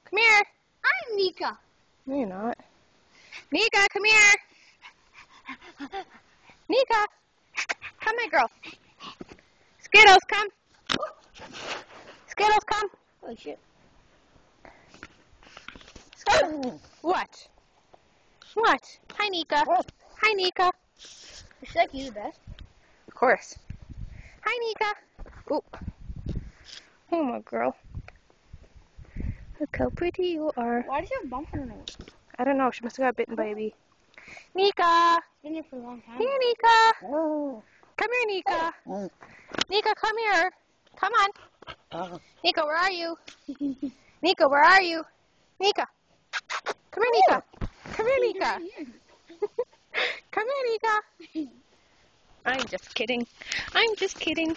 Come here. I'm Nika. No, you're not. Nika, come here. Nika. Come here, girl. Skittles, come. Skittles, come. Oh shit. Skittles. What? What? Hi, Nika. Hi, Nika. Should I you the best? Of course. Hi, Nika. Oh. Oh, my girl. Look how pretty you are. Why does she have a bump on her nose? I don't know. She must have got bitten by a bee. Nika. It's been here for a long time. Here, Nika. Come here, Nika. Nika, come here. Come on. Nika, where are you? Nika, where are you? Nika. Come here, Nika. Come here, Nika. Come here, Nika. I'm just kidding. I'm just kidding.